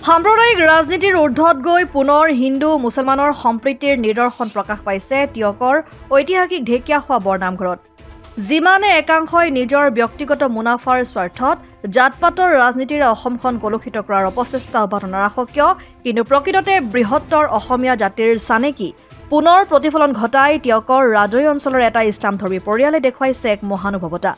সাম্প্ৰদায়িক ৰাজনীতিৰ ঊৰ্ধত গৈ পুনৰ হিন্দু মুছলমানৰ সম্প্ৰীতিৰ নিদৰ্শন প্ৰকাশ পাইছে টিয়কৰ ঐতিহাসিক ঢেকীয়াখোৱা বৰনামঘৰত। যিমানে একাংশই নিজৰ ব্যক্তিগত মুনাফাৰ স্বাৰ্থত জাতপাতৰ ৰাজনীতিৰে অসমখন কলুষিত কৰাৰ অপচেষ্টা অব্যাহত নাৰাখক কিয়, কিন্তু প্ৰকৃততে বৃহত্তৰ অসমীয়া জাতিৰ চানেকি পুনৰ প্ৰতিফলন ঘটাই টিয়কৰ ৰাজৈ অঞ্চলৰ এটা ইছলামধৰ্মী পৰিয়ালে দেখুৱাইছে এক মহানুভৱতা,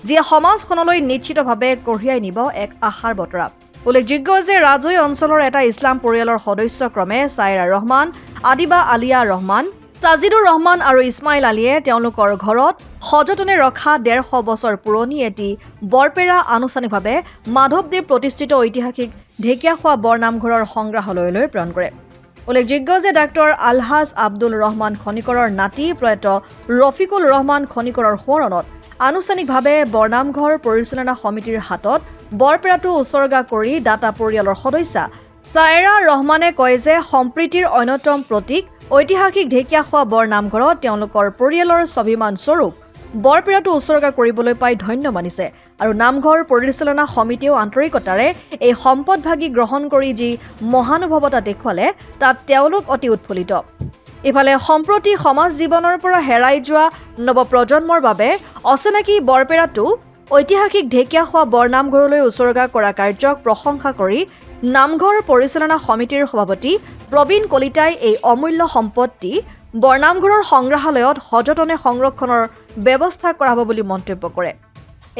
যিয়ে সমাজখনলৈ নিশ্চিতভাৱে কঢ়িয়াই নিব এক আশাৰ বতৰা। উল্লেখযোগ্য যে ৰাজৈ অঞ্চলৰ এটা ইছলাম পৰিয়ালৰ সদস্য ক্ৰমে ছাইৰা ৰহমান, আদিবা আলিয়া ৰহমান, তাজিদুৰ ৰহমান আৰু ইছমাইল আলীয়ে তেওঁলোকৰ ঘৰত সযতনে ৰখা ১৫০ বছৰ পুৰণি এটি বৰপেৰা আনুষ্ঠানিকভাৱে মাধৱদেৱ প্ৰতিষ্ঠিত ঐতিহাসিক ঢেকীয়াখোৱা বৰনামঘৰৰ সংগ্ৰহালয়লৈ প্ৰেৰণ কৰে। উল্লেখযোগ্য যে ডাক্তৰ আলহাজ আব্দুল ৰহমান খনিকৰৰ নাতি প্ৰয়াত ৰফিকুল ৰহমান খনিকৰৰ সোঁৱৰণত আনুষ্ঠানিকভাৱে বৰনামঘৰ পৰিচালনা সমিতিৰ হাতত বৰপেৰাটো উচৰ্গা কৰি দাতা পৰিয়ালৰ সদস্যা ছাইৰা ৰহমানে কয় যে সম্প্ৰীতিৰ অন্যতম প্ৰতীক ঐতিহাসিক ঢেকীয়াখোৱা বৰনামঘৰত তেওঁলোকৰ পৰিয়ালৰ স্বাভিমান স্বৰূপ বৰপেৰাটো উচৰ্গা কৰিবলৈ পাই ধন্য মানিছে আৰু নামঘৰ পৰিচালনা সমিতিয়েও আন্তৰিকতাৰে এই সম্পদভাগী গ্ৰহণ কৰি যি মহানুভৱতা দেখুৱালে তাত তেওঁলোক অতি উৎফুল্লিত। ইফালে সম্প্ৰতি সমাজ জীৱনৰ পৰা হেৰাই যোৱা নৱপ্ৰজন্মৰ বাবে অচিনাকি বৰপেৰাটো ঐতিহাসিক ঢেকীয়াখোৱা বৰনামঘৰলৈ উচৰ্গা কৰা কাৰ্যক প্ৰশংসা কৰি নামঘৰ পৰিচালনা সমিতিৰ সভাপতি প্ৰবীণ কলিতাই এই অমূল্য সম্পত্তি বৰনামঘৰৰ সংগ্ৰহালয়ত সযতনে সংৰক্ষণৰ ব্যৱস্থা কৰা হ'ব বুলি মন্তব্য কৰে।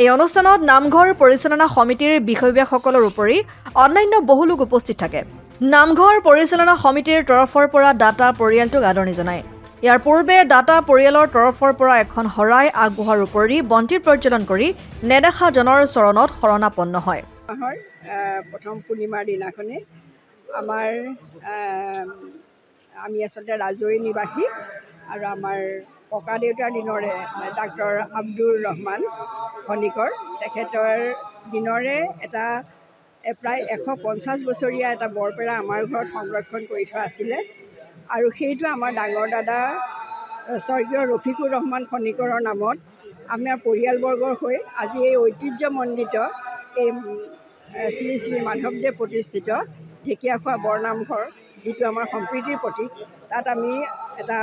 এই অনুষ্ঠানত নামঘৰ পৰিচালনা সমিতিৰ বিষয়ববীয়াসকলৰ উপৰি অন্যান্য বহু লোক উপস্থিত থাকে। নামঘৰ পৰিচালনা সমিতিৰ তৰফৰ পৰা দাতা পৰিয়ালটোক আদৰণি জনায়। ইয়াৰ পূৰ্বে দাতা পৰিয়ালৰ তৰফৰ পৰা এখন শৰাই আগবঢ়োৱাৰ উপৰি বন্তি প্ৰজ্বলন কৰি নেদেখাজনৰ চৰণত শৰণাপন্ন হয়। প্ৰথম পূৰ্ণিমাৰ দিনাখনে আমি আচলতে ৰাজৈ নিবাসী আৰু আমাৰ ককা দেউতাৰ দিনৰে ডাক্তৰ আব্দুল ৰহমান খনিকৰ তেখেতৰ দিনৰে এটা প্ৰায় ১৫০ বছৰীয়া এটা বৰপেৰা আমাৰ ঘৰত সংৰক্ষণ কৰি থোৱা আছিলে আৰু সেইটো আমাৰ ডাঙৰ দাদা স্বৰ্গীয় ৰফিকুৰ ৰহমান খনিকৰৰ নামত আমাৰ পৰিয়ালবৰ্গৰ হৈ আজি এই ঐতিহ্যমণ্ডিত এই শ্ৰী শ্ৰী মাধৱদেৱ প্ৰতিষ্ঠিত ঢেকীয়াখোৱা বৰনামঘৰ যিটো আমাৰ সম্প্ৰীতিৰ প্ৰতীক, তাত আমি এটা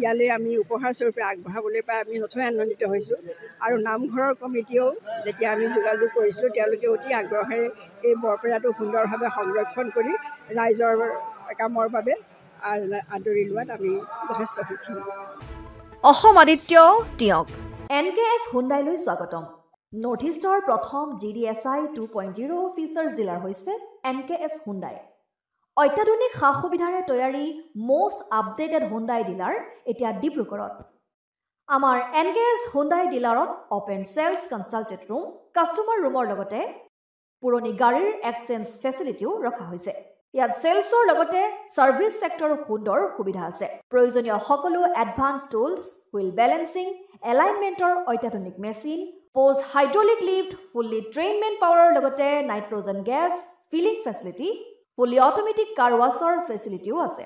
ইয়ালৈ আমি উপহাৰ স্বৰূপে আগবঢ়াবলৈ পাই আমি নথৈ আনন্দিত হৈছোঁ। আৰু নামঘৰৰ কমিটিয়েও যেতিয়া আমি যোগাযোগ কৰিছিলোঁ তেওঁলোকে অতি আগ্ৰহেৰে এই বৰপেৰাটো সুন্দৰভাৱে সংৰক্ষণ কৰি ৰাইজৰ কামৰ বাবে আদৰি লোৱাত আমি যথেষ্ট সুখী। অসম আদিত্য টিয়ক NKS হুণ্ডাইলৈ স্বাগতম। নৰ্থ ইষ্টৰ প্ৰথম GDSI 2.0 ফিচাৰ্ছ ডিলাৰ হৈছে NKS হুণ্ডাই। অত্যাধুনিক সা সুবিধাৰে তৈয়াৰী মষ্ট আপডেটেড হুণ্ডাই ডিলাৰ এতিয়া ডিব্ৰুগড়ত। আমাৰ NKS হুণ্ডাই ডিলাৰত open sales consulted room, customer ৰুমৰ লগতে পুৰণি গাড়ীৰ এক্সচেঞ্জ ফেচিলিটিও ৰখা হৈছে। ইয়াত চেলছৰ লগতে ছাৰ্ভিচ ছেক্টৰৰ সুন্দৰ সুবিধা আছে। প্ৰয়োজনীয় সকলো এডভান্স টুলছ, হুইল বেলেন্সিং, এলাইনমেণ্টৰ অত্যাধুনিক machine, post hydraulic lift, fully ট্ৰেইনমেণ্ট পাৱাৰৰ লগতে nitrogen gas filling facility, fully automatic car washer ফেচিলিটিও আছে।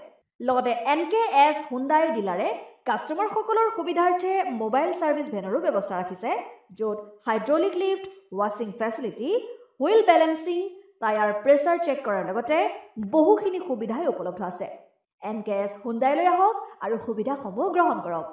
লগতে NKS হুণ্ডাই ডিলাৰে কাষ্টমাৰসকলৰ সুবিধাৰ্থে মোবাইল ছাৰ্ভিচ ভেনৰো ব্যৱস্থা ৰাখিছে, য'ত হাইড্ৰলিক লিফ্ট, ৱাছিং facility, wheel balancing, tyre pressure check কৰাৰ লগতে বহুখিনি সুবিধাই উপলব্ধ আছে। NKS হুণ্ডাইলৈ আহক আৰু সুবিধাসমূহ গ্ৰহণ কৰক।